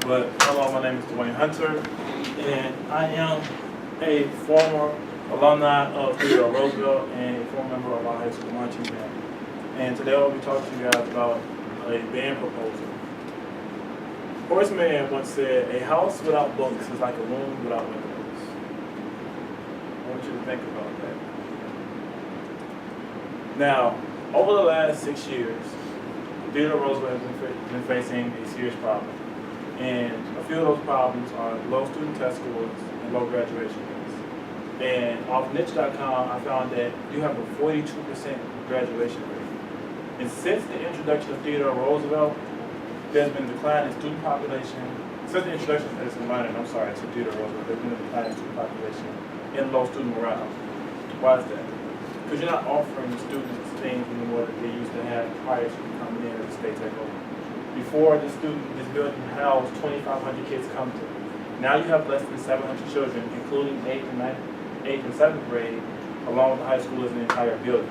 But hello, my name is Dwayne Hunter, and I am a former alumni of Theodore Roosevelt and a former member of our high school marching band. And today I'll be talking to you guys about a band proposal. Horace Mann once said, "A house without books is like a room without windows." I want you to think about that. Now, over the last 6 years, Theodore Roosevelt has been facing a serious problem. And a few of those problems are low student test scores and low graduation rates. And off niche.com, I found that you have a 42% graduation rate. And since the introduction of Theodore Roosevelt, there's been a decline in student population. Since the introduction to Theodore Roosevelt, there's been a decline in student population and low student morale. Why is that? Because you're not offering students things anymore that they used to have prior to coming in as a state takeover. Before this building housed 2,500 kids come to. Now you have less than 700 children, including 8th and 7th grade, along with the high schoolers in the entire building.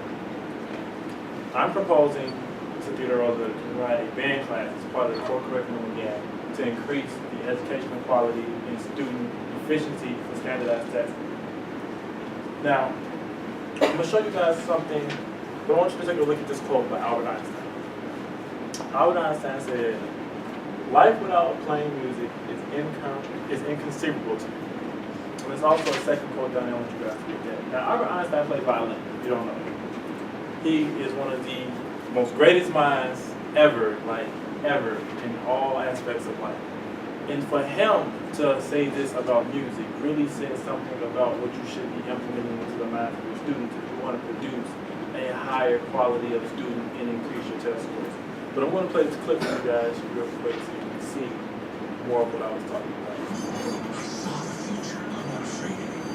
I'm proposing to Theodore Roosevelt to provide a band class as part of the core curriculum again to increase the educational quality and student efficiency for standardized testing. Now, I'm going to show you guys something, but I want you to take a look at this quote by Albert Einstein. Albert Einstein said, "Life without playing music is inconceivable to me." And there's also a second quote down there I want you guys to get that. Now, Albert Einstein played violin, if you don't know. He is one of the most greatest minds ever in all aspects of life. And for him to say this about music really says something about what you should be implementing into the minds of your students if you want to produce a higher quality of student and increase your test scores. But I'm going to play this clip for you guys real quick so you can see more of what I was talking about. I saw the future. I'm not afraid anymore.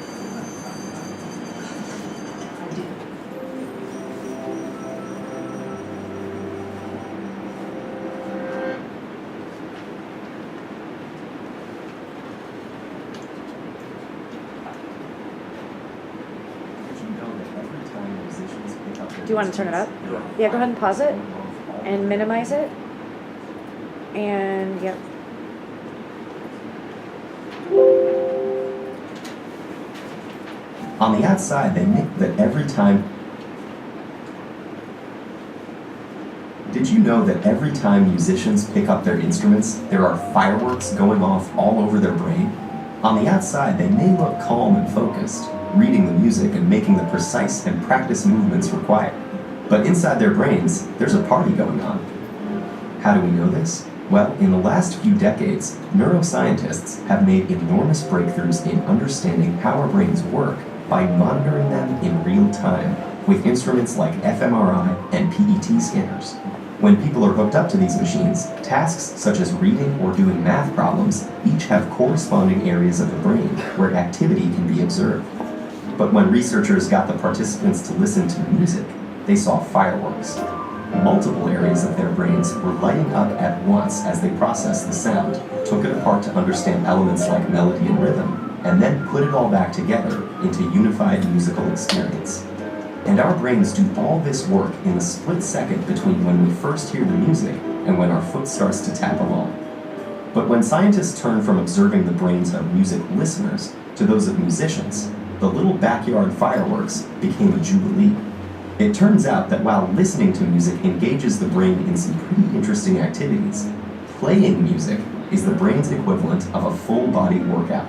I do. Do you want to turn it up? Yeah, go ahead and pause it and minimize it. And yep. On the outside, they make that every time. Did you know that every time musicians pick up their instruments, there are fireworks going off all over their brain? On the outside, they may look calm and focused, reading the music and making the precise and practiced movements required. But inside their brains, there's a party going on. How do we know this? Well, in the last few decades, neuroscientists have made enormous breakthroughs in understanding how our brains work by monitoring them in real time with instruments like fMRI and PET scanners. When people are hooked up to these machines, tasks such as reading or doing math problems each have corresponding areas of the brain where activity can be observed. But when researchers got the participants to listen to the music, they saw fireworks. Multiple areas of their brains were lighting up at once as they processed the sound, took it apart to understand elements like melody and rhythm, and then put it all back together into a unified musical experience. And our brains do all this work in the split second between when we first hear the music and when our foot starts to tap along. But when scientists turn from observing the brains of music listeners to those of musicians, the little backyard fireworks became a jubilee. It turns out that while listening to music engages the brain in some pretty interesting activities, playing music is the brain's equivalent of a full-body workout.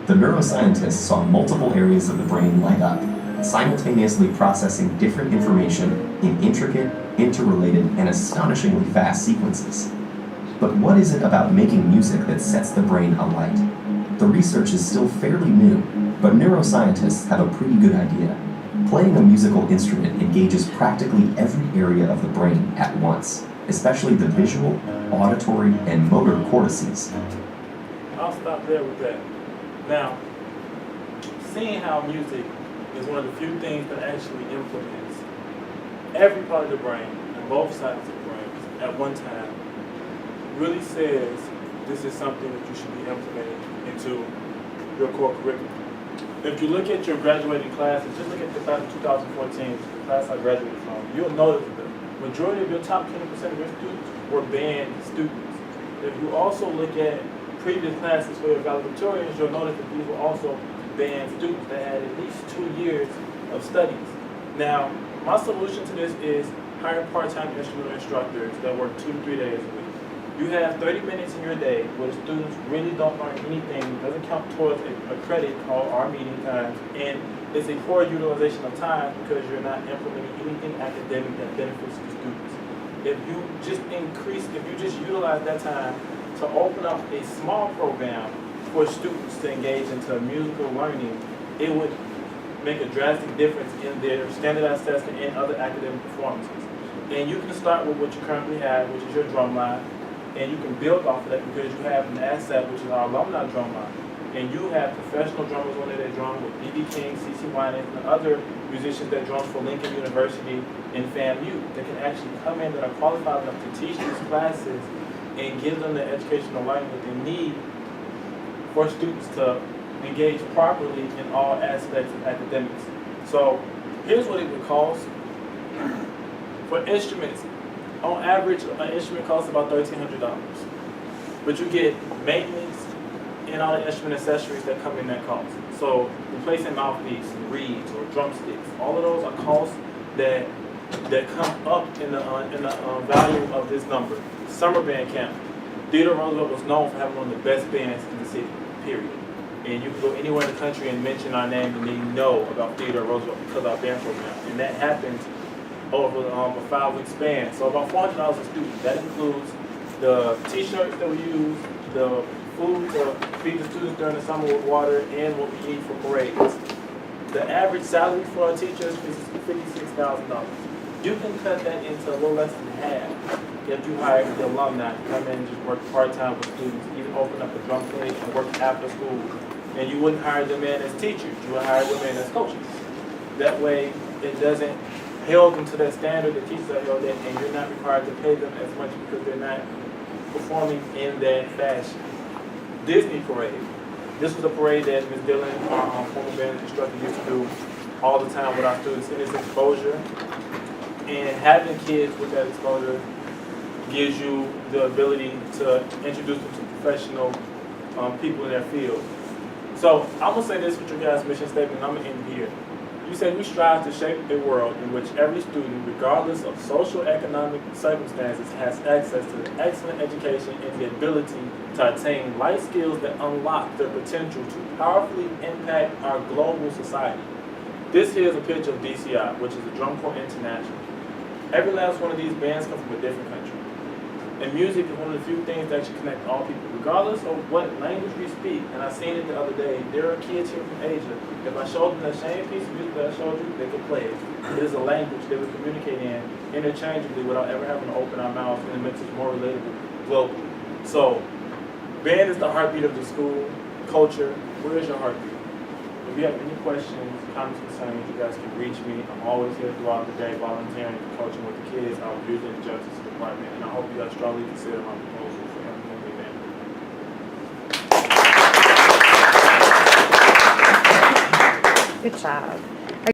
The neuroscientists saw multiple areas of the brain light up, simultaneously processing different information in intricate, interrelated, and astonishingly fast sequences. But what is it about making music that sets the brain alight? The research is still fairly new, but neuroscientists have a pretty good idea. Playing a musical instrument engages practically every area of the brain at once, especially the visual, auditory, and motor cortices. I'll stop there with that. Now, seeing how music is one of the few things that actually implements every part of the brain and both sides of the brain at one time really says this is something that you should be implementing into your core curriculum. If you look at your graduating classes, just look at the class of 2014, the class I graduated from, you'll notice that the majority of your top 20% of your students were band students. If you also look at previous classes for your valedictorians, you'll notice that these were also band students that had at least 2 years of studies. Now, my solution to this is hire part-time instrumental instructors that work 2 to 3 days a week. You have 30 minutes in your day where the students really don't learn anything, doesn't count towards a credit called our meeting times, and it's a poor utilization of time because you're not implementing anything academic that benefits the students. If you just utilize that time to open up a small program for students to engage into musical learning, it would make a drastic difference in their standardized testing and other academic performances. And you can start with what you currently have, which is your drum line, and you can build off of that because you have an asset, which is our alumni drum line. And you have professional drummers on there that drum with B.B. King, C.C. Winans, and other musicians that drum for Lincoln University and FAMU that can actually come in that are qualified enough to teach these classes and give them the educational learning that they need for students to engage properly in all aspects of academics. So here's what it would cost. For instruments, on average, an instrument costs about $1,300. But you get maintenance and all the instrument accessories that come in that cost. So replacing mouthpiece, reeds, or drumsticks, all of those are costs that come up in the value of this number. Summer band camp. Theodore Roosevelt was known for having one of the best bands in the city, period. And you can go anywhere in the country and mention our name and they know about Theodore Roosevelt because of our band program. And that happens over a 5-week span. So about $400 a student. That includes the t-shirts that we use, the food to feed the students during the summer with water, and what we need for parades. The average salary for our teachers is $56,000. You can cut that into a little less than half if you hire the alumni to come in and just work part-time with students, even open up a drum clinic and work after school. And you wouldn't hire them in as teachers, you would hire them in as coaches. That way, it doesn't held them to that standard that teachers are held at, and you're not required to pay them as much because they're not performing in that fashion. Disney Parade. This was a parade that Ms. Dillon, our former band instructor, used to do all the time with our students, and it's exposure. And having kids with that exposure gives you the ability to introduce them to professional people in their field. So I'm going to say this with your guys' mission statement, and I'm going to end here. You said we strive to shape a world in which every student, regardless of social economic circumstances, has access to excellent education and the ability to attain life skills that unlock their potential to powerfully impact our global society. This here is a picture of DCI, which is the Drum Corps International. Every last one of these bands come from a different country. And music is one of the few things that should connect all people, regardless of what language we speak. And I seen it the other day. There are kids here from Asia. If I showed them that same piece of music that I showed you, they could play it. It is a language they would communicate in interchangeably without ever having to open our mouths, and it makes us more relatable globally. So, band is the heartbeat of the school. Culture, where is your heartbeat? If you have any questions, comments, concerns, you guys can reach me. I'm always here throughout the day volunteering and coaching with the kids. I was usually in the justice department, and I hope you guys strongly consider my proposal for implementing that. Good job.